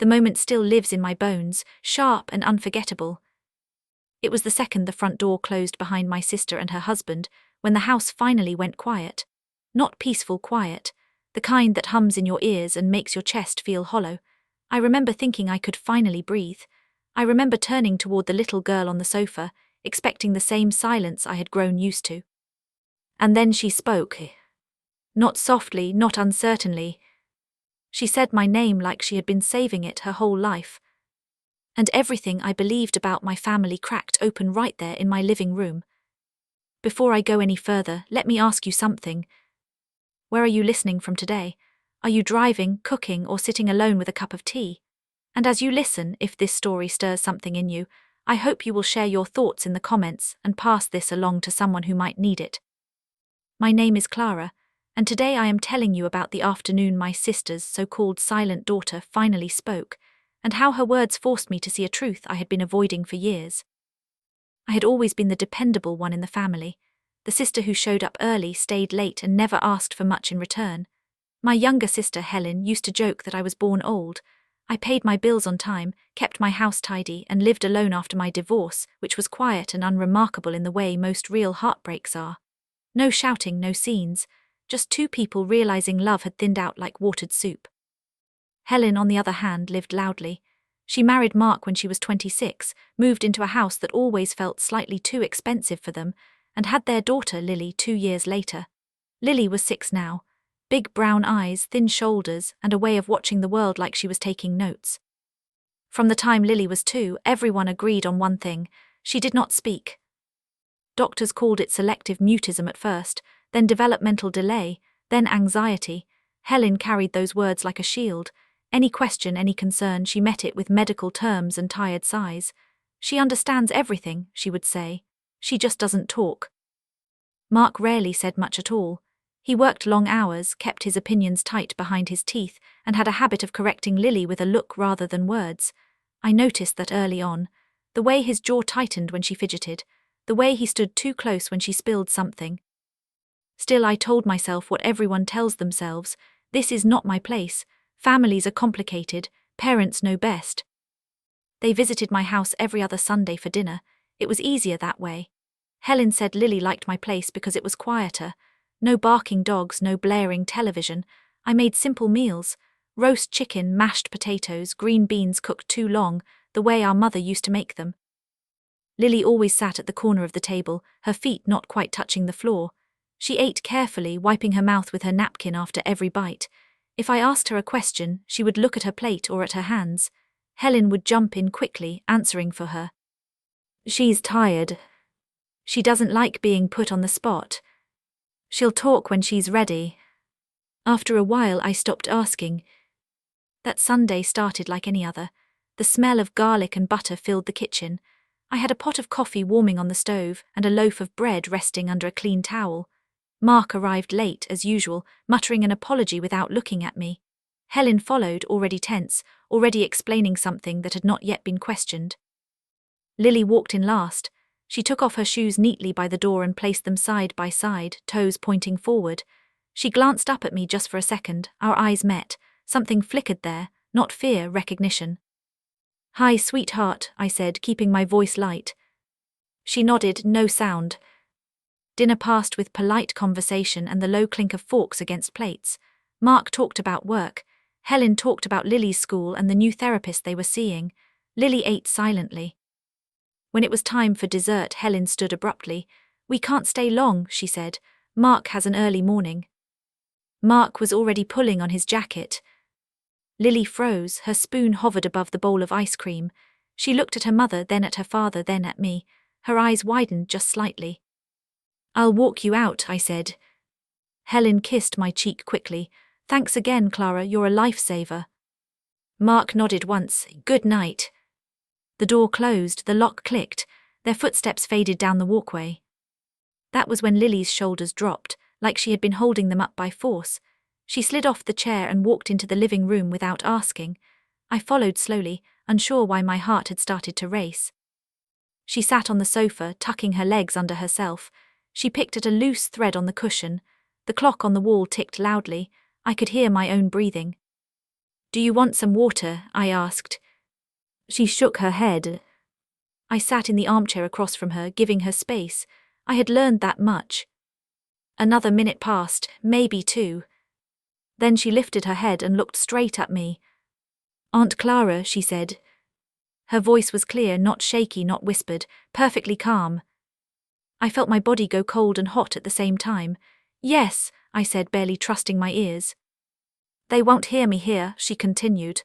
The moment still lives in my bones, sharp and unforgettable. It was the second the front door closed behind my sister and her husband, when the house finally went quiet. Not peaceful quiet, the kind that hums in your ears and makes your chest feel hollow. I remember thinking I could finally breathe. I remember turning toward the little girl on the sofa, expecting the same silence I had grown used to. And then she spoke. Not softly, not uncertainly. She said my name like she had been saving it her whole life. And everything I believed about my family cracked open right there in my living room. Before I go any further, let me ask you something. Where are you listening from today? Are you driving, cooking, or sitting alone with a cup of tea? And as you listen, if this story stirs something in you, I hope you will share your thoughts in the comments and pass this along to someone who might need it. My name is Clara, and today I am telling you about the afternoon my sister's so-called silent daughter finally spoke, and how her words forced me to see a truth I had been avoiding for years. I had always been the dependable one in the family, the sister who showed up early, stayed late, and never asked for much in return. My younger sister, Helen, used to joke that I was born old. I paid my bills on time, kept my house tidy, and lived alone after my divorce, which was quiet and unremarkable in the way most real heartbreaks are. No shouting, no scenes, just two people realizing love had thinned out like watered soup. Helen, on the other hand, lived loudly. She married Mark when she was 26, moved into a house that always felt slightly too expensive for them, and had their daughter Lily 2 years later. Lily was 6 now. Big brown eyes, thin shoulders, and a way of watching the world like she was taking notes. From the time Lily was 2, everyone agreed on one thing: she did not speak. Doctors called it selective mutism at first, then developmental delay, then anxiety. Helen carried those words like a shield. Any question, any concern, she met it with medical terms and tired sighs. She understands everything, she would say. She just doesn't talk. Mark rarely said much at all. He worked long hours, kept his opinions tight behind his teeth, and had a habit of correcting Lily with a look rather than words. I noticed that early on. The way his jaw tightened when she fidgeted, the way he stood too close when she spilled something. Still, I told myself what everyone tells themselves: this is not my place. Families are complicated, parents know best. They visited my house every other Sunday for dinner. It was easier that way. Helen said Lily liked my place because it was quieter. No barking dogs, no blaring television. I made simple meals: roast chicken, mashed potatoes, green beans cooked too long, the way our mother used to make them. Lily always sat at the corner of the table, her feet not quite touching the floor. She ate carefully, wiping her mouth with her napkin after every bite. If I asked her a question, she would look at her plate or at her hands. Helen would jump in quickly, answering for her. She's tired. She doesn't like being put on the spot. She'll talk when she's ready. After a while, I stopped asking. That Sunday started like any other. The smell of garlic and butter filled the kitchen. I had a pot of coffee warming on the stove and a loaf of bread resting under a clean towel. Mark arrived late, as usual, muttering an apology without looking at me. Helen followed, already tense, already explaining something that had not yet been questioned. Lily walked in last. She took off her shoes neatly by the door and placed them side by side, toes pointing forward. She glanced up at me just for a second. Our eyes met. Something flickered there, not fear, recognition. "Hi, sweetheart," I said, keeping my voice light. She nodded, no sound. Dinner passed with polite conversation and the low clink of forks against plates. Mark talked about work. Helen talked about Lily's school and the new therapist they were seeing. Lily ate silently. When it was time for dessert, Helen stood abruptly. "We can't stay long," she said. "Mark has an early morning." Mark was already pulling on his jacket. Lily froze, her spoon hovered above the bowl of ice cream. She looked at her mother, then at her father, then at me. Her eyes widened just slightly. "I'll walk you out," I said. Helen kissed my cheek quickly. "Thanks again, Clara, you're a lifesaver." Mark nodded once. "Good night." The door closed, the lock clicked. Their footsteps faded down the walkway. That was when Lily's shoulders dropped, like she had been holding them up by force. She slid off the chair and walked into the living room without asking. I followed slowly, unsure why my heart had started to race. She sat on the sofa, tucking her legs under herself. She picked at a loose thread on the cushion. The clock on the wall ticked loudly. I could hear my own breathing. Do you want some water? I asked. She shook her head. I sat in the armchair across from her, giving her space. I had learned that much. Another minute passed, maybe 2. Then she lifted her head and looked straight at me. Aunt Clara, she said. Her voice was clear, not shaky, not whispered, perfectly calm. I felt my body go cold and hot at the same time. Yes, I said, barely trusting my ears. They won't hear me here, she continued.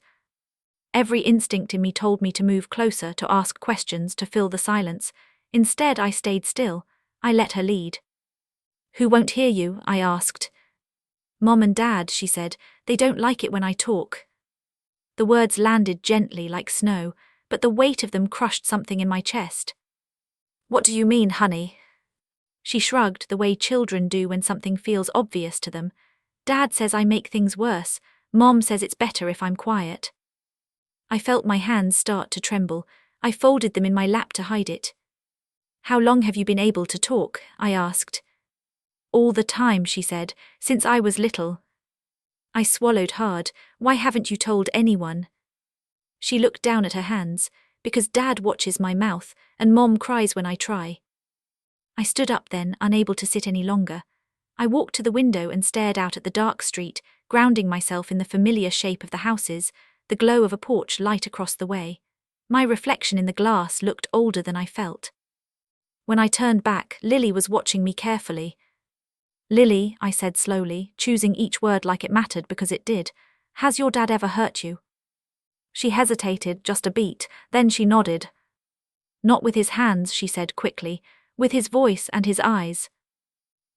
Every instinct in me told me to move closer, to ask questions, to fill the silence. Instead, I stayed still. I let her lead. Who won't hear you? I asked. Mom and Dad, she said. They don't like it when I talk. The words landed gently like snow, but the weight of them crushed something in my chest. What do you mean, honey? She shrugged, the way children do when something feels obvious to them. Dad says I make things worse. Mom says it's better if I'm quiet. I felt my hands start to tremble. I folded them in my lap to hide it. How long have you been able to talk? I asked. All the time, she said, since I was little. I swallowed hard. Why haven't you told anyone? She looked down at her hands. Because Dad watches my mouth, and Mom cries when I try. I stood up then, unable to sit any longer. I walked to the window and stared out at the dark street, grounding myself in the familiar shape of the houses, the glow of a porch light across the way. My reflection in the glass looked older than I felt. When I turned back, Lily was watching me carefully. Lily, I said slowly, choosing each word like it mattered because it did, has your dad ever hurt you? She hesitated just a beat, then she nodded. Not with his hands, she said quickly, with his voice and his eyes.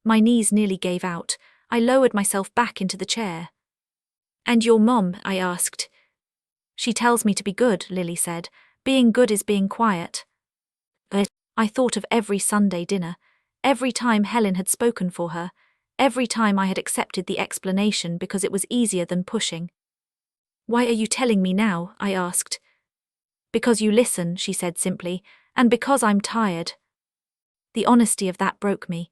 My knees nearly gave out. I lowered myself back into the chair. And your mom? I asked. She tells me to be good, Lily said. Being good is being quiet. But I thought of every Sunday dinner, every time Helen had spoken for her, every time I had accepted the explanation because it was easier than pushing. Why are you telling me now? I asked. Because you listen, she said simply, and because I'm tired. The honesty of that broke me.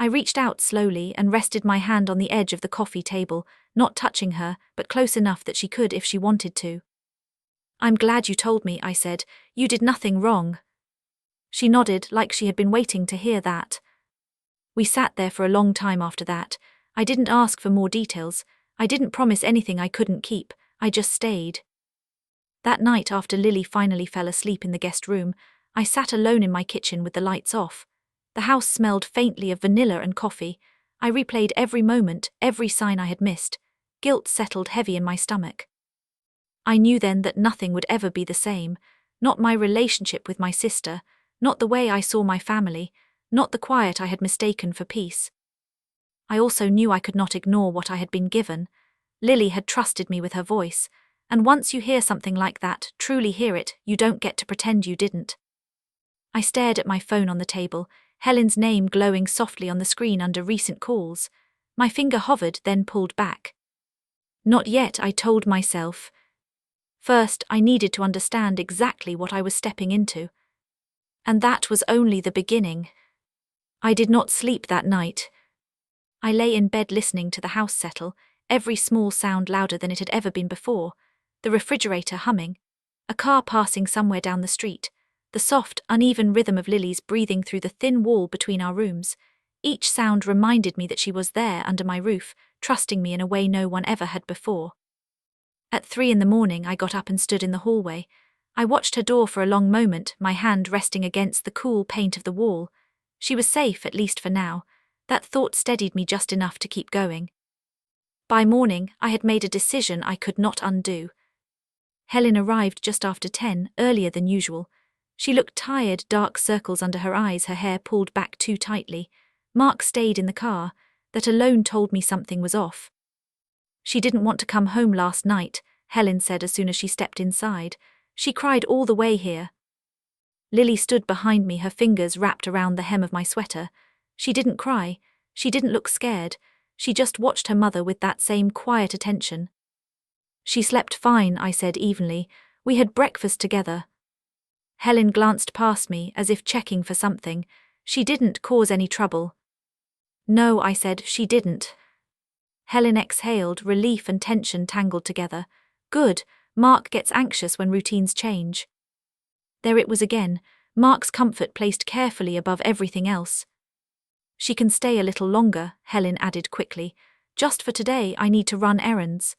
I reached out slowly and rested my hand on the edge of the coffee table, not touching her, but close enough that she could if she wanted to. I'm glad you told me, I said. You did nothing wrong. She nodded, like she had been waiting to hear that. We sat there for a long time after that. I didn't ask for more details. I didn't promise anything I couldn't keep. I just stayed. That night, after Lily finally fell asleep in the guest room, I sat alone in my kitchen with the lights off. The house smelled faintly of vanilla and coffee. I replayed every moment, every sign I had missed. Guilt settled heavy in my stomach. I knew then that nothing would ever be the same. Not my relationship with my sister, not the way I saw my family, not the quiet I had mistaken for peace. I also knew I could not ignore what I had been given. Lily had trusted me with her voice, and once you hear something like that, truly hear it, you don't get to pretend you didn't. I stared at my phone on the table, Helen's name glowing softly on the screen under recent calls. My finger hovered, then pulled back. Not yet, I told myself. First, I needed to understand exactly what I was stepping into. And that was only the beginning. I did not sleep that night. I lay in bed listening to the house settle, every small sound louder than it had ever been before, the refrigerator humming, a car passing somewhere down the street, the soft, uneven rhythm of Lily's breathing through the thin wall between our rooms. Each sound reminded me that she was there under my roof, trusting me in a way no one ever had before. At 3 a.m, I got up and stood in the hallway. I watched her door for a long moment, my hand resting against the cool paint of the wall. She was safe, at least for now. That thought steadied me just enough to keep going. By morning, I had made a decision I could not undo. Helen arrived just after 10, earlier than usual. She looked tired, dark circles under her eyes, her hair pulled back too tightly. Mark stayed in the car. That alone told me something was off. She didn't want to come home last night, Helen said as soon as she stepped inside. She cried all the way here. Lily stood behind me, her fingers wrapped around the hem of my sweater. She didn't cry. She didn't look scared. She just watched her mother with that same quiet attention. She slept fine, I said evenly. We had breakfast together. Helen glanced past me, as if checking for something. She didn't cause any trouble. No, I said, she didn't. Helen exhaled, relief and tension tangled together. Good, Mark gets anxious when routines change. There it was again, Mark's comfort placed carefully above everything else. She can stay a little longer, Helen added quickly. Just for today, I need to run errands.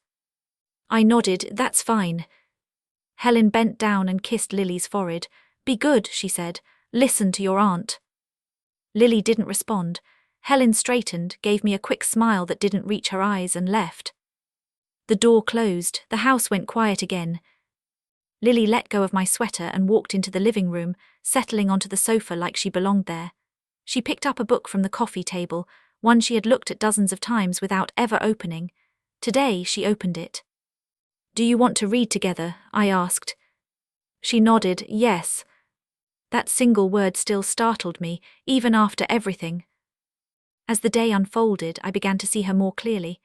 I nodded, that's fine. Helen bent down and kissed Lily's forehead. Be good, she said. Listen to your aunt. Lily didn't respond. Helen straightened, gave me a quick smile that didn't reach her eyes and left. The door closed, the house went quiet again. Lily let go of my sweater and walked into the living room, settling onto the sofa like she belonged there. She picked up a book from the coffee table, one she had looked at dozens of times without ever opening. Today she opened it. Do you want to read together? I asked. She nodded, yes. That single word still startled me, even after everything. As the day unfolded, I began to see her more clearly,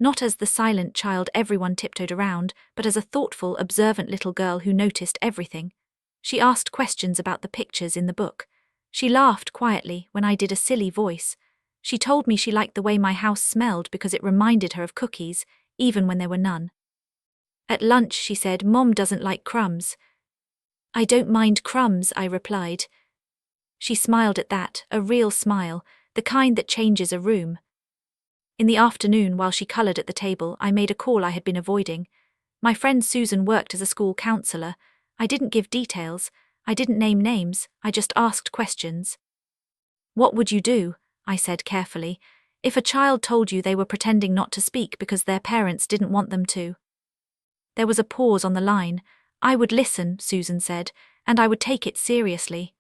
not as the silent child everyone tiptoed around, but as a thoughtful, observant little girl who noticed everything. She asked questions about the pictures in the book. She laughed quietly when I did a silly voice. She told me she liked the way my house smelled because it reminded her of cookies, even when there were none. At lunch, she said, Mom doesn't like crumbs. I don't mind crumbs, I replied. She smiled at that, a real smile, the kind that changes a room. In the afternoon, while she coloured at the table, I made a call I had been avoiding. My friend Susan worked as a school counsellor. I didn't give details. I didn't name names. I just asked questions. What would you do? I said carefully, if a child told you they were pretending not to speak because their parents didn't want them to? There was a pause on the line. I would listen, Susan said, and I would take it seriously.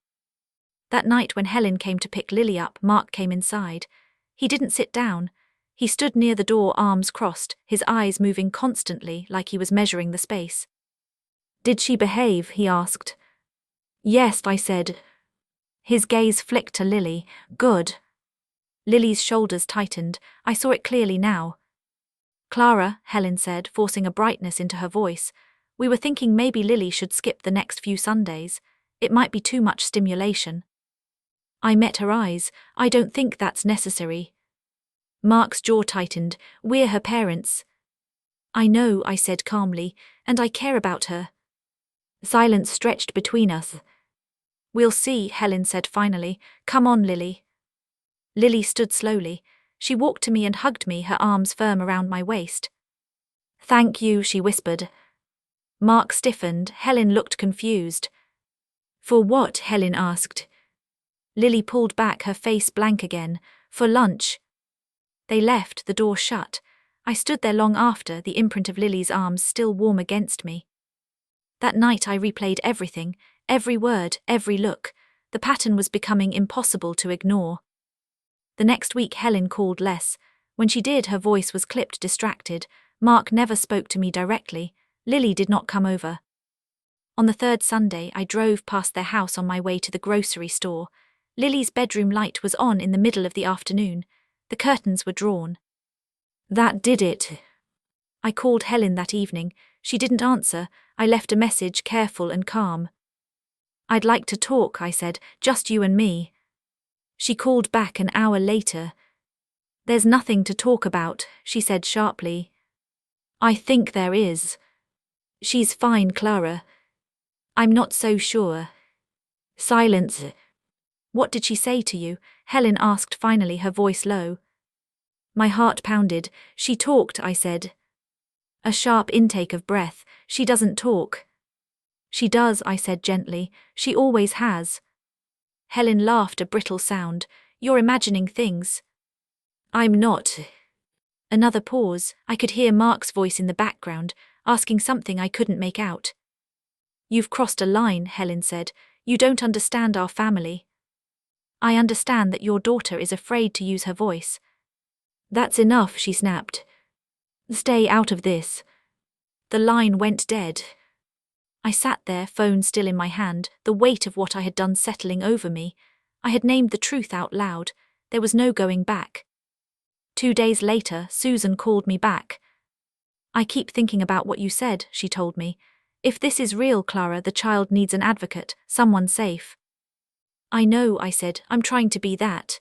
That night when Helen came to pick Lily up, Mark came inside. He didn't sit down. He stood near the door, arms crossed, his eyes moving constantly like he was measuring the space. Did she behave? He asked. Yes, I said. His gaze flicked to Lily. Good. Lily's shoulders tightened. I saw it clearly now. Clara, Helen said, forcing a brightness into her voice. We were thinking maybe Lily should skip the next few Sundays. It might be too much stimulation. I met her eyes. I don't think that's necessary. Mark's jaw tightened. We're her parents. I know, I said calmly, and I care about her. Silence stretched between us. We'll see, Helen said finally. Come on, Lily. Lily stood slowly. She walked to me and hugged me, her arms firm around my waist. Thank you, she whispered. Mark stiffened. Helen looked confused. For what? Helen asked. Lily pulled back, her face blank again. For lunch. They left, the door shut. I stood there long after, the imprint of Lily's arms still warm against me. That night I replayed everything, every word, every look. The pattern was becoming impossible to ignore. The next week Helen called less. When she did, her voice was clipped, distracted. Mark never spoke to me directly. Lily did not come over. On the third Sunday, I drove past their house on my way to the grocery store. Lily's bedroom light was on in the middle of the afternoon. The curtains were drawn. That did it. I called Helen that evening. She didn't answer. I left a message, careful and calm. I'd like to talk, I said, just you and me. She called back an hour later. There's nothing to talk about, she said sharply. I think there is. She's fine, Clara. I'm not so sure. Silence. What did she say to you? Helen asked finally, her voice low. My heart pounded. She talked, I said. A sharp intake of breath. She doesn't talk. She does, I said gently. She always has. Helen laughed, a brittle sound. You're imagining things. I'm not. Another pause. I could hear Mark's voice in the background, asking something I couldn't make out. You've crossed a line, Helen said. You don't understand our family. I understand that your daughter is afraid to use her voice. That's enough, she snapped. Stay out of this. The line went dead. I sat there, phone still in my hand, the weight of what I had done settling over me. I had named the truth out loud. There was no going back. 2 days later, Susan called me back. I keep thinking about what you said, she told me. If this is real, Clara, the child needs an advocate, someone safe. I know, I said. I'm trying to be that.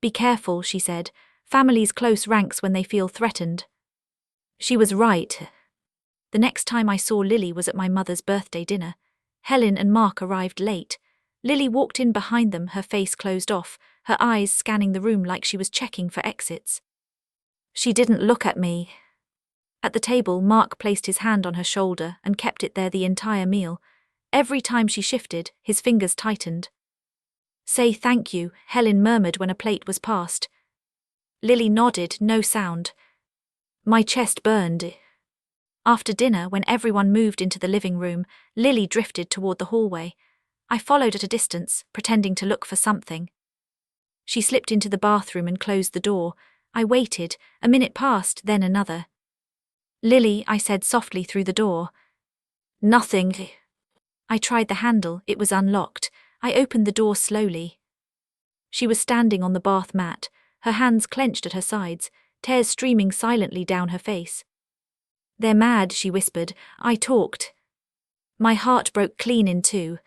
Be careful, she said. Families close ranks when they feel threatened. She was right. The next time I saw Lily was at my mother's birthday dinner. Helen and Mark arrived late. Lily walked in behind them, her face closed off, her eyes scanning the room like she was checking for exits. She didn't look at me. At the table, Mark placed his hand on her shoulder and kept it there the entire meal. Every time she shifted, his fingers tightened. "Say thank you," Helen murmured when a plate was passed. Lily nodded, no sound. My chest burned. After dinner, when everyone moved into the living room, Lily drifted toward the hallway. I followed at a distance, pretending to look for something. She slipped into the bathroom and closed the door. I waited. A minute passed, then another. "Lily," I said softly through the door. "Nothing." I tried the handle, it was unlocked. I opened the door slowly. She was standing on the bath mat, her hands clenched at her sides, tears streaming silently down her face. "They're mad," she whispered. I talked. My heart broke clean in two.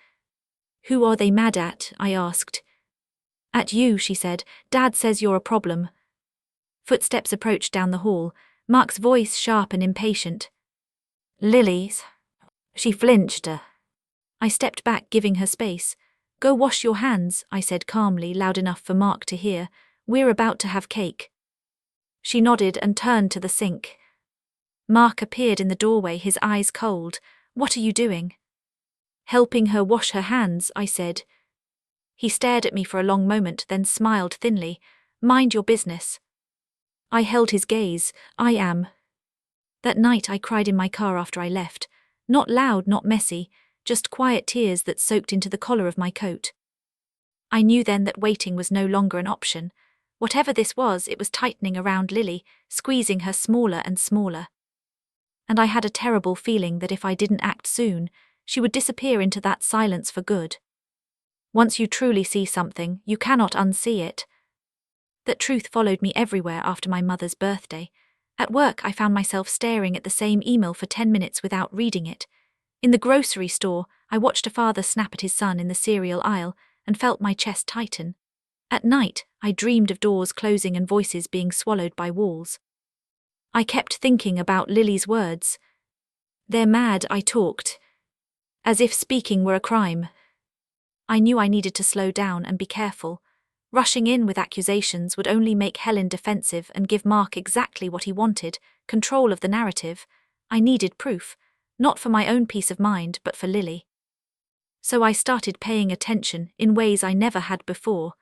"Who are they mad at?" I asked. "At you," she said. "Dad says you're a problem." Footsteps approached down the hall, Mark's voice sharp and impatient. "Lily's." She flinched. I stepped back, giving her space. "Go wash your hands," I said calmly, loud enough for Mark to hear. "We're about to have cake." She nodded and turned to the sink. Mark appeared in the doorway, his eyes cold. "What are you doing?" "Helping her wash her hands," I said. He stared at me for a long moment, then smiled thinly. "Mind your business." I held his gaze. "I am." That night I cried in my car after I left. Not loud, not messy, just quiet tears that soaked into the collar of my coat. I knew then that waiting was no longer an option. Whatever this was, it was tightening around Lily, squeezing her smaller and smaller. And I had a terrible feeling that if I didn't act soon, she would disappear into that silence for good. Once you truly see something, you cannot unsee it. That truth followed me everywhere after my mother's birthday. At work, I found myself staring at the same email for 10 minutes without reading it. In the grocery store, I watched a father snap at his son in the cereal aisle and felt my chest tighten. At night, I dreamed of doors closing and voices being swallowed by walls. I kept thinking about Lily's words. "They're mad," I talked. As if speaking were a crime. I knew I needed to slow down and be careful. Rushing in with accusations would only make Helen defensive and give Mark exactly what he wanted, control of the narrative. I needed proof, not for my own peace of mind, but for Lily. So I started paying attention in ways I never had before.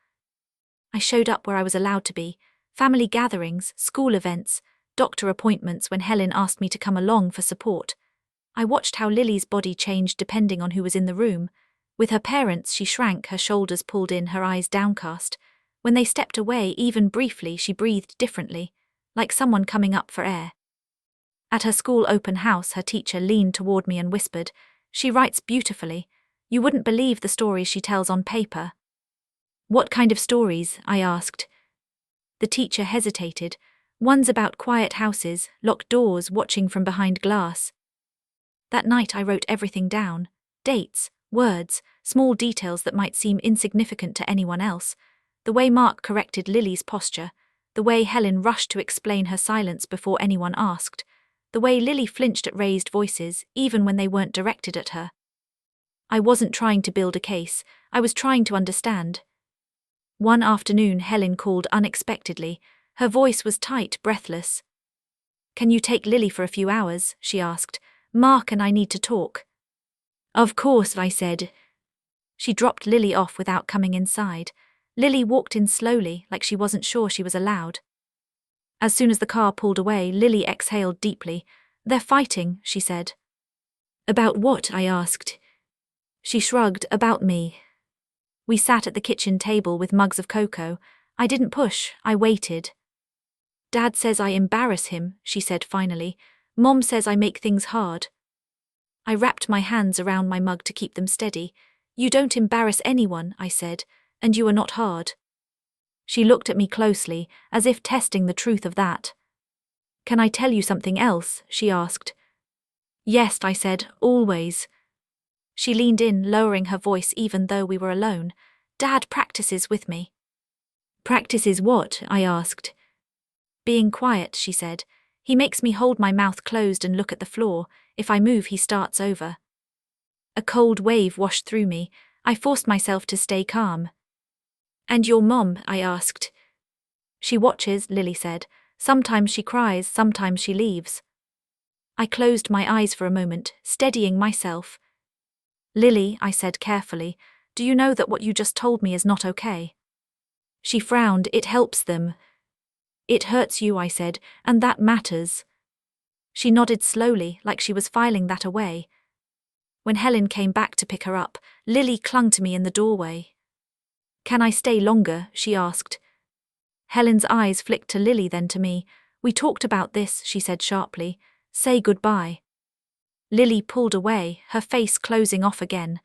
I showed up where I was allowed to be, family gatherings, school events, doctor appointments when Helen asked me to come along for support. I watched how Lily's body changed depending on who was in the room. With her parents, she shrank, her shoulders pulled in, her eyes downcast. When they stepped away, even briefly, she breathed differently, like someone coming up for air. At her school open house, her teacher leaned toward me and whispered, "She writes beautifully. You wouldn't believe the stories she tells on paper." "What kind of stories?" I asked. The teacher hesitated. "Ones about quiet houses, locked doors, watching from behind glass." That night I wrote everything down. Dates, words, small details that might seem insignificant to anyone else. The way Mark corrected Lily's posture. The way Helen rushed to explain her silence before anyone asked. The way Lily flinched at raised voices, even when they weren't directed at her. I wasn't trying to build a case, I was trying to understand. One afternoon Helen called unexpectedly. Her voice was tight, breathless. "Can you take Lily for a few hours?" she asked. "Mark and I need to talk." "Of course," I said. She dropped Lily off without coming inside. Lily walked in slowly, like she wasn't sure she was allowed. As soon as the car pulled away, Lily exhaled deeply. "They're fighting," she said. "About what?" I asked. She shrugged. "About me." We sat at the kitchen table with mugs of cocoa. I didn't push, I waited. "Dad says I embarrass him," she said finally. "Mom says I make things hard." I wrapped my hands around my mug to keep them steady. "You don't embarrass anyone," I said, "and you are not hard." She looked at me closely, as if testing the truth of that. "Can I tell you something else?" she asked. "Yes," I said, "always." She leaned in, lowering her voice even though we were alone. "Dad practices with me." "Practices what?" I asked. "Being quiet," she said. "He makes me hold my mouth closed and look at the floor. If I move, he starts over. A cold wave washed through me. I forced myself to stay calm. And your mom? I asked. She watches, Lily said. Sometimes she cries, sometimes she leaves. I closed my eyes for a moment, steadying myself. Lily, I said carefully, do you know that what you just told me is not okay? She frowned. It helps them. It hurts you, I said, and that matters. She nodded slowly, like she was filing that away. When Helen came back to pick her up, Lily clung to me in the doorway. Can I stay longer? She asked. Helen's eyes flicked to Lily, then to me. We talked about this, she said sharply. Say goodbye. Lily pulled away, her face closing off again.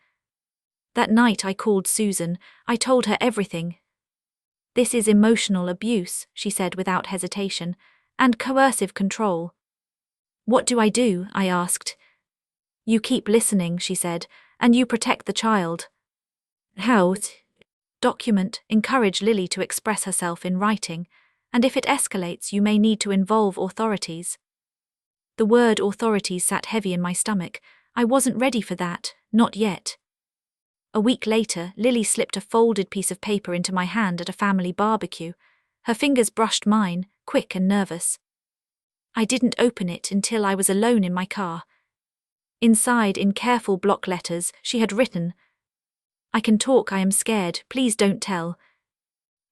That night I called Susan. I told her everything. This is emotional abuse, she said without hesitation, and coercive control. What do I do? I asked. You keep listening, she said, and you protect the child. How? Document, encourage Lily to express herself in writing, and if it escalates, you may need to involve authorities. The word authorities sat heavy in my stomach. I wasn't ready for that, not yet. A week later, Lily slipped a folded piece of paper into my hand at a family barbecue. Her fingers brushed mine, quick and nervous. I didn't open it until I was alone in my car. Inside, in careful block letters, she had written, I can talk, I am scared, please don't tell.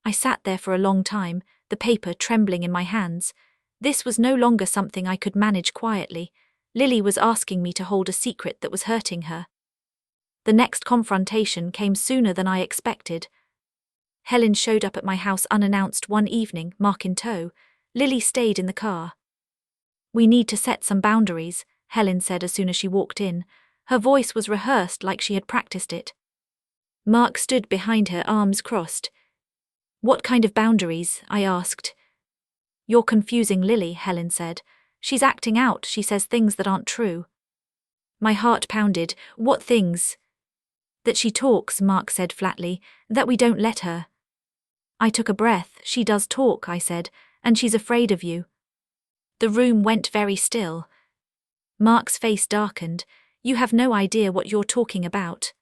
I sat there for a long time, the paper trembling in my hands. This was no longer something I could manage quietly. Lily was asking me to hold a secret that was hurting her. The next confrontation came sooner than I expected. Helen showed up at my house unannounced one evening, Mark in tow. Lily stayed in the car. We need to set some boundaries, Helen said as soon as she walked in. Her voice was rehearsed like she had practiced it. Mark stood behind her, arms crossed. What kind of boundaries? I asked. You're confusing Lily, Helen said. She's acting out, she says things that aren't true. My heart pounded. What things? That she talks, Mark said flatly, that we don't let her. I took a breath. She does talk, I said, and she's afraid of you. The room went very still. Mark's face darkened. You have no idea what you're talking about.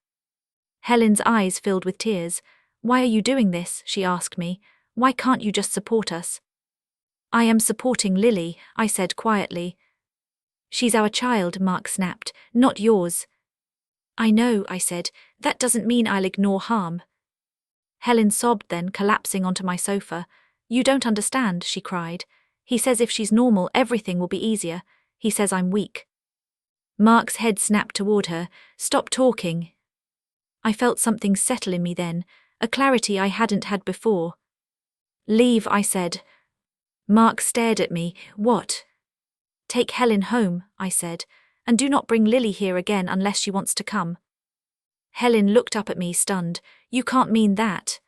Helen's eyes filled with tears. Why are you doing this? She asked me. Why can't you just support us? I am supporting Lily, I said quietly. She's our child, Mark snapped, not yours. I know, I said. That doesn't mean I'll ignore harm. Helen sobbed then, collapsing onto my sofa. You don't understand, she cried. He says if she's normal, everything will be easier. He says I'm weak. Mark's head snapped toward her. Stop talking. I felt something settle in me then, a clarity I hadn't had before. Leave, I said. Mark stared at me. What? Take Helen home, I said, and do not bring Lily here again unless she wants to come. Helen looked up at me, stunned. You can't mean that.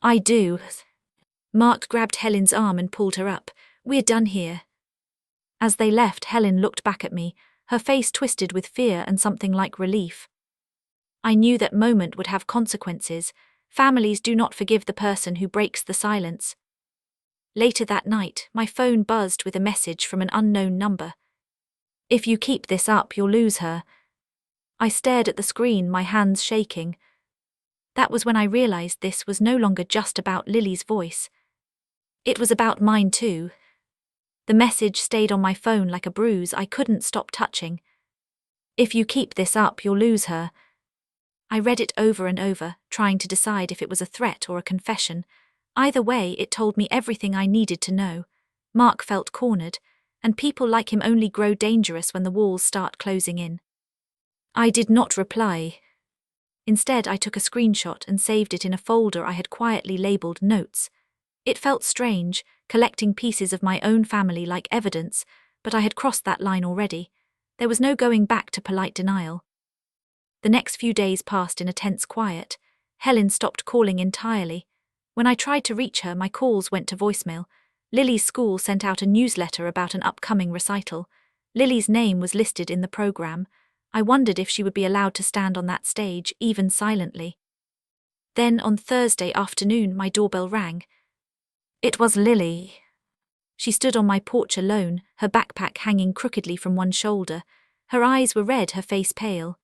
I do. Mark grabbed Helen's arm and pulled her up. We're done here. As they left, Helen looked back at me, her face twisted with fear and something like relief. I knew that moment would have consequences. Families do not forgive the person who breaks the silence. Later that night, my phone buzzed with a message from an unknown number. If you keep this up, you'll lose her. I stared at the screen, my hands shaking. That was when I realized this was no longer just about Lily's voice. It was about mine too. The message stayed on my phone like a bruise I couldn't stop touching. If you keep this up, you'll lose her. I read it over and over, trying to decide if it was a threat or a confession. Either way, it told me everything I needed to know. Mark felt cornered, and people like him only grow dangerous when the walls start closing in. I did not reply. Instead, I took a screenshot and saved it in a folder I had quietly labeled Notes. It felt strange, collecting pieces of my own family like evidence, but I had crossed that line already. There was no going back to polite denial. The next few days passed in a tense quiet. Helen stopped calling entirely. When I tried to reach her, my calls went to voicemail. Lily's school sent out a newsletter about an upcoming recital. Lily's name was listed in the program. I wondered if she would be allowed to stand on that stage, even silently. Then, on Thursday afternoon, my doorbell rang. It was Lily. She stood on my porch alone, her backpack hanging crookedly from one shoulder. Her eyes were red, her face pale.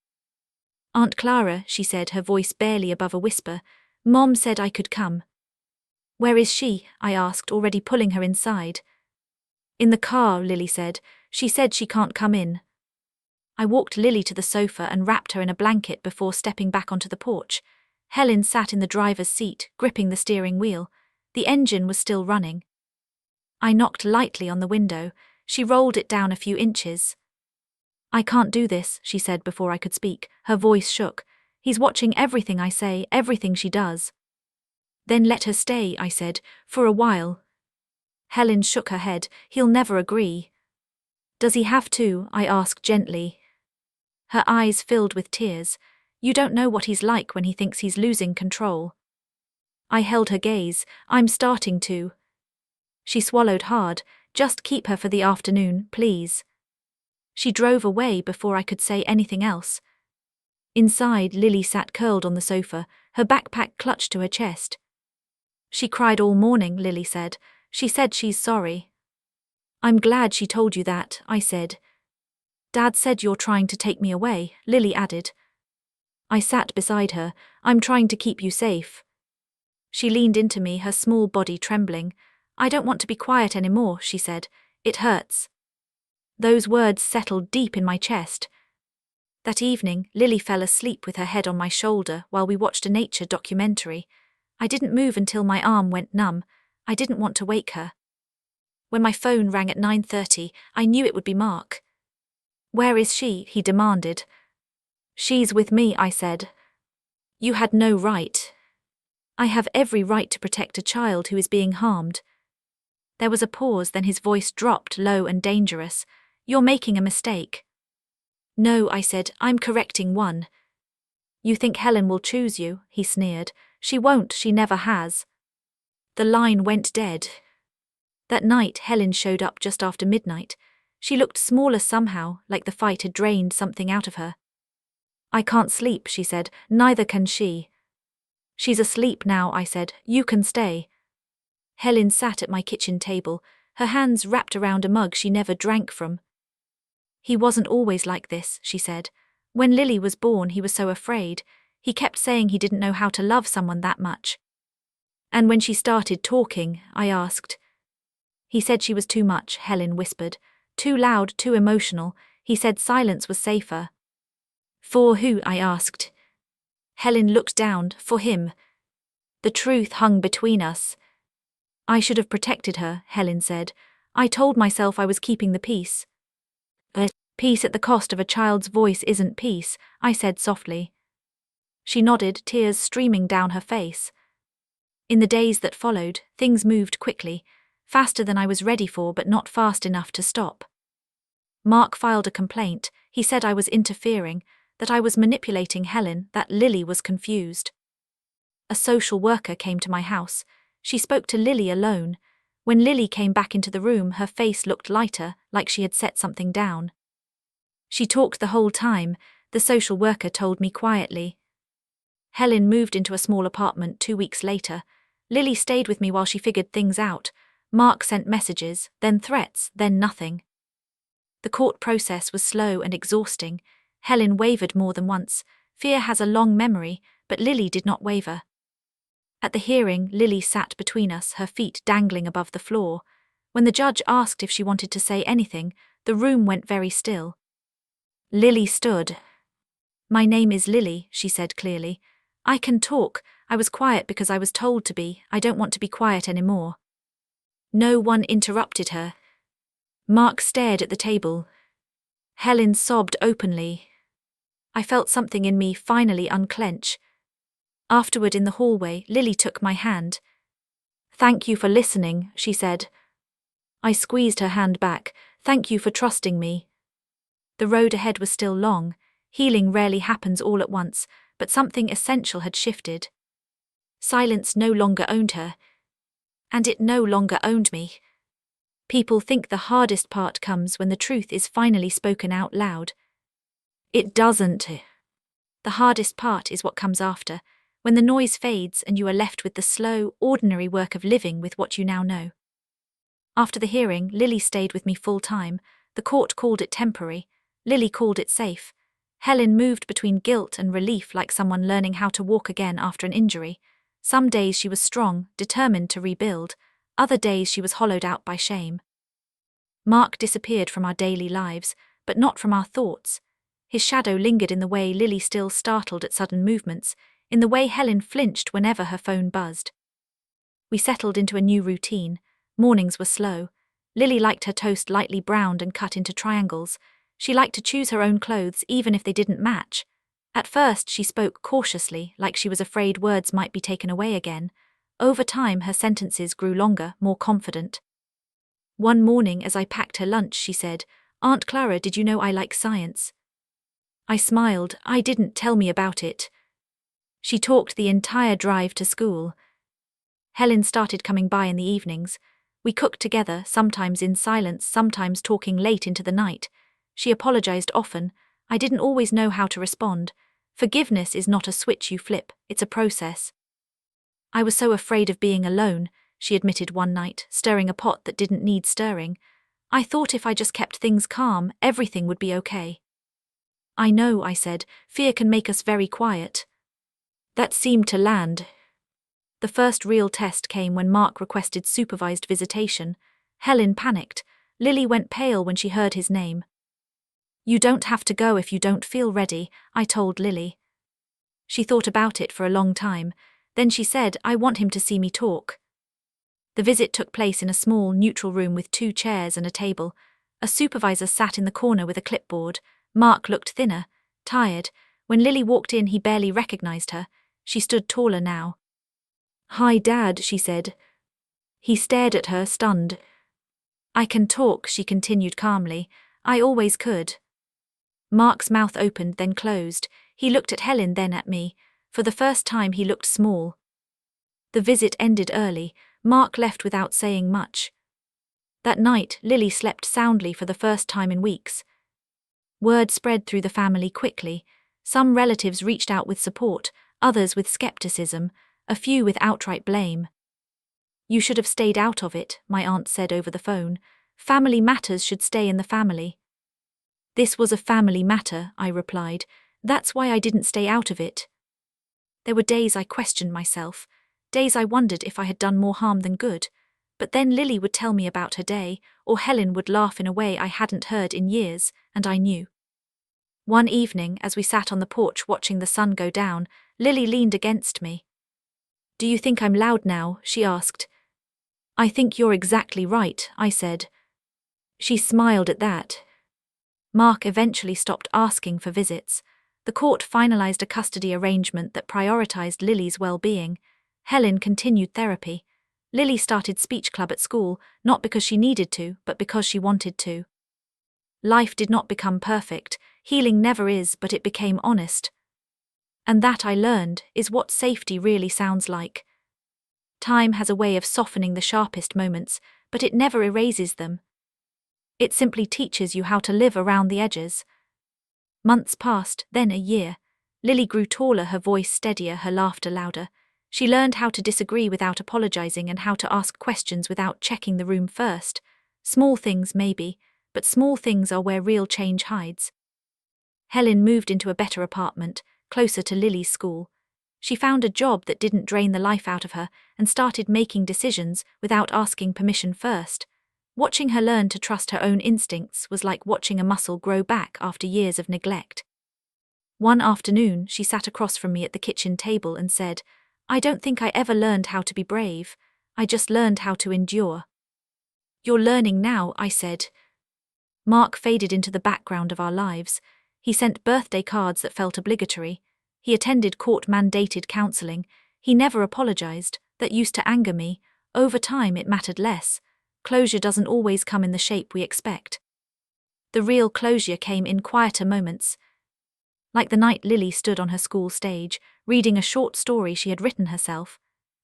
"Aunt Clara," she said, her voice barely above a whisper, "Mom said I could come." "Where is she?" I asked, already pulling her inside. "In the car," Lily said. "She said she can't come in." I walked Lily to the sofa and wrapped her in a blanket before stepping back onto the porch. Helen sat in the driver's seat, gripping the steering wheel. The engine was still running. I knocked lightly on the window. She rolled it down a few inches. "I can't do this," she said before I could speak. Her voice shook. "He's watching everything I say, everything she does." "Then let her stay," I said, "for a while." Helen shook her head. "He'll never agree." "Does he have to?" I asked gently. Her eyes filled with tears. "You don't know what he's like when he thinks he's losing control." I held her gaze. "I'm starting to." She swallowed hard. "Just keep her for the afternoon, please." She drove away before I could say anything else. Inside, Lily sat curled on the sofa, her backpack clutched to her chest. "She cried all morning," Lily said. "She said she's sorry." "I'm glad she told you that," I said. "Dad said you're trying to take me away," Lily added. I sat beside her. "I'm trying to keep you safe." She leaned into me, her small body trembling. "I don't want to be quiet anymore," she said. "It hurts." Those words settled deep in my chest. That evening, Lily fell asleep with her head on my shoulder while we watched a nature documentary. I didn't move until my arm went numb. I didn't want to wake her. When my phone rang at 9:30, I knew it would be Mark. "Where is she?" he demanded. "She's with me," I said. "You had no right." "I have every right to protect a child who is being harmed." There was a pause, then his voice dropped, low and dangerous. "You're making a mistake." "No," I said, "I'm correcting one." "You think Helen will choose you?" he sneered. "She won't, she never has." The line went dead. That night, Helen showed up just after midnight. She looked smaller somehow, like the fight had drained something out of her. "I can't sleep," she said. "Neither can she." "She's asleep now," I said. "You can stay." Helen sat at my kitchen table, her hands wrapped around a mug she never drank from. "He wasn't always like this," she said. "When Lily was born, he was so afraid. He kept saying he didn't know how to love someone that much." "And when she started talking," I asked. "He said she was too much," Helen whispered. "Too loud, too emotional. He said silence was safer." "For who?" I asked. Helen looked down. "For him." The truth hung between us. "I should have protected her," Helen said. "I told myself I was keeping the peace." "But peace at the cost of a child's voice isn't peace," I said softly. She nodded, tears streaming down her face. In the days that followed, things moved quickly, faster than I was ready for, but not fast enough to stop. Mark filed a complaint. He said I was interfering, that I was manipulating Helen, that Lily was confused. A social worker came to my house. She spoke to Lily alone. When Lily came back into the room, her face looked lighter, like she had set something down. "She talked the whole time," the social worker told me quietly. Helen moved into a small apartment 2 weeks later. Lily stayed with me while she figured things out. Mark sent messages, then threats, then nothing. The court process was slow and exhausting. Helen wavered more than once. Fear has a long memory, but Lily did not waver. At the hearing, Lily sat between us, her feet dangling above the floor. When the judge asked if she wanted to say anything, the room went very still. Lily stood. "My name is Lily," she said clearly. "I can talk. I was quiet because I was told to be. I don't want to be quiet anymore." No one interrupted her. Mark stared at the table. Helen sobbed openly. I felt something in me finally unclench. Afterward in the hallway, Lily took my hand. "Thank you for listening," she said. I squeezed her hand back. "Thank you for trusting me." The road ahead was still long. Healing rarely happens all at once, but something essential had shifted. Silence no longer owned her. And it no longer owned me. People think the hardest part comes when the truth is finally spoken out loud. It doesn't. The hardest part is what comes after, when the noise fades and you are left with the slow, ordinary work of living with what you now know. After the hearing, Lily stayed with me full time. The court called it temporary. Lily called it safe. Helen moved between guilt and relief like someone learning how to walk again after an injury. Some days she was strong, determined to rebuild. Other days she was hollowed out by shame. Mark disappeared from our daily lives, but not from our thoughts. His shadow lingered in the way Lily still startled at sudden movements, in the way Helen flinched whenever her phone buzzed. We settled into a new routine. Mornings were slow. Lily liked her toast lightly browned and cut into triangles. She liked to choose her own clothes even if they didn't match. At first she spoke cautiously, like she was afraid words might be taken away again. Over time her sentences grew longer, more confident. One morning as I packed her lunch she said, "Aunt Clara, did you know I like science?" I smiled. "I didn't, tell me about it." She talked the entire drive to school. Helen started coming by in the evenings. We cooked together, sometimes in silence, sometimes talking late into the night. She apologized often. I didn't always know how to respond. Forgiveness is not a switch you flip, it's a process. "I was so afraid of being alone," she admitted one night, stirring a pot that didn't need stirring. "I thought if I just kept things calm, everything would be okay." "I know," I said, "fear can make us very quiet." That seemed to land. The first real test came when Mark requested supervised visitation. Helen panicked. Lily went pale when she heard his name. "You don't have to go if you don't feel ready," I told Lily. She thought about it for a long time. Then she said, "I want him to see me talk." The visit took place in a small, neutral room with 2 chairs and a table. A supervisor sat in the corner with a clipboard. Mark looked thinner, tired. When Lily walked in, he barely recognized her. She stood taller now. "Hi, Dad," she said. He stared at her, stunned. "I can talk," she continued calmly. "I always could." Mark's mouth opened, then closed. He looked at Helen, then at me. For the first time he looked small. The visit ended early. Mark left without saying much. That night, Lily slept soundly for the first time in weeks. Word spread through the family quickly. Some relatives reached out with support, others with skepticism, a few with outright blame. "You should have stayed out of it," my aunt said over the phone. "Family matters should stay in the family." "This was a family matter," I replied. "That's why I didn't stay out of it." There were days I questioned myself, days I wondered if I had done more harm than good. But then Lily would tell me about her day, or Helen would laugh in a way I hadn't heard in years, and I knew. One evening, as we sat on the porch watching the sun go down, Lily leaned against me. "Do you think I'm loud now?" she asked. "I think you're exactly right," I said. She smiled at that. Mark eventually stopped asking for visits. The court finalized a custody arrangement that prioritized Lily's well-being. Helen continued therapy. Lily started speech club at school, not because she needed to, but because she wanted to. Life did not become perfect. Healing never is, but it became honest. And that, I learned, is what safety really sounds like. Time has a way of softening the sharpest moments, but it never erases them. It simply teaches you how to live around the edges. Months passed, then a year. Lily grew taller, her voice steadier, her laughter louder. She learned how to disagree without apologizing and how to ask questions without checking the room first. Small things, maybe, but small things are where real change hides. Helen moved into a better apartment, closer to Lily's school. She found a job that didn't drain the life out of her and started making decisions without asking permission first. Watching her learn to trust her own instincts was like watching a muscle grow back after years of neglect. One afternoon, she sat across from me at the kitchen table and said, "I don't think I ever learned how to be brave. I just learned how to endure." "You're learning now," I said. Mark faded into the background of our lives. He sent birthday cards that felt obligatory. He attended court-mandated counseling. He never apologized. That used to anger me. Over time, it mattered less. Closure doesn't always come in the shape we expect. The real closure came in quieter moments. Like the night Lily stood on her school stage, reading a short story she had written herself.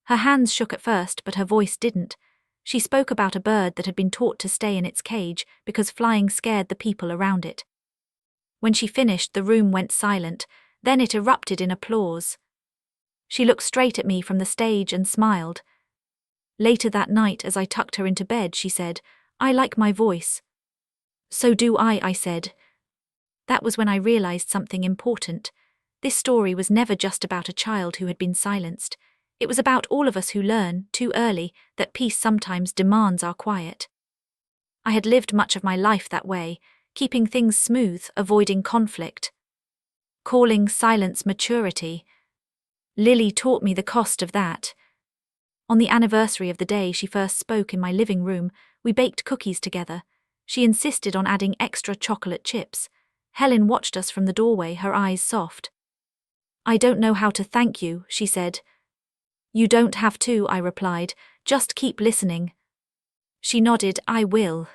Her hands shook at first, but her voice didn't. She spoke about a bird that had been taught to stay in its cage because flying scared the people around it. When she finished, the room went silent, then it erupted in applause. She looked straight at me from the stage and smiled. Later that night, as I tucked her into bed, she said, "I like my voice." "So do I," said. That was when I realized something important. This story was never just about a child who had been silenced. It was about all of us who learn, too early, that peace sometimes demands our quiet. I had lived much of my life that way, keeping things smooth, avoiding conflict, calling silence maturity. Lily taught me the cost of that. On the anniversary of the day she first spoke in my living room, we baked cookies together. She insisted on adding extra chocolate chips. Helen watched us from the doorway, her eyes soft. "I don't know how to thank you," she said. "You don't have to," I replied. "Just keep listening." She nodded. "I will."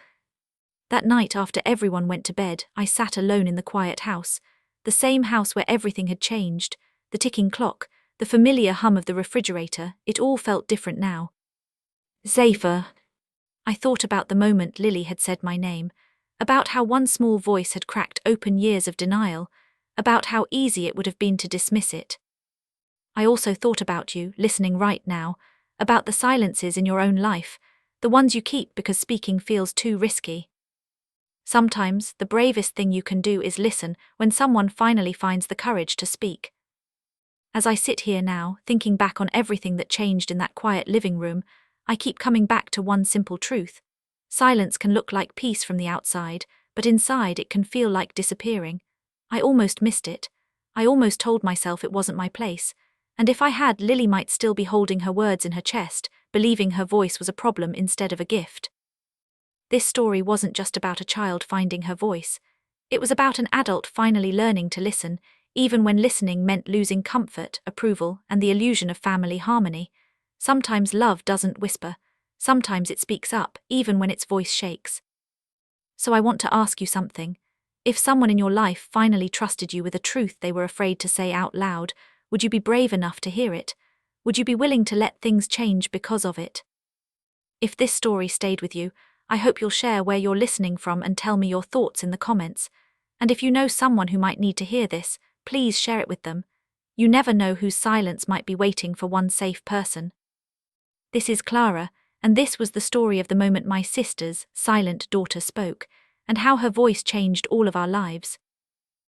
That night, after everyone went to bed, I sat alone in the quiet house. The same house where everything had changed. The ticking clock, the familiar hum of the refrigerator, it all felt different now. "Safer." I thought about the moment Lily had said my name, about how one small voice had cracked open years of denial, about how easy it would have been to dismiss it. I also thought about you, listening right now, about the silences in your own life, the ones you keep because speaking feels too risky. Sometimes, the bravest thing you can do is listen when someone finally finds the courage to speak. As I sit here now, thinking back on everything that changed in that quiet living room, I keep coming back to one simple truth. Silence can look like peace from the outside, but inside it can feel like disappearing. I almost missed it. I almost told myself it wasn't my place. And if I had, Lily might still be holding her words in her chest, believing her voice was a problem instead of a gift. This story wasn't just about a child finding her voice. It was about an adult finally learning to listen, even when listening meant losing comfort, approval, and the illusion of family harmony. Sometimes love doesn't whisper. Sometimes it speaks up, even when its voice shakes. So I want to ask you something. If someone in your life finally trusted you with a truth they were afraid to say out loud, would you be brave enough to hear it? Would you be willing to let things change because of it? If this story stayed with you, I hope you'll share where you're listening from and tell me your thoughts in the comments. And if you know someone who might need to hear this, please share it with them. You never know whose silence might be waiting for one safe person. This is Clara, and this was the story of the moment my sister's silent daughter spoke, and how her voice changed all of our lives.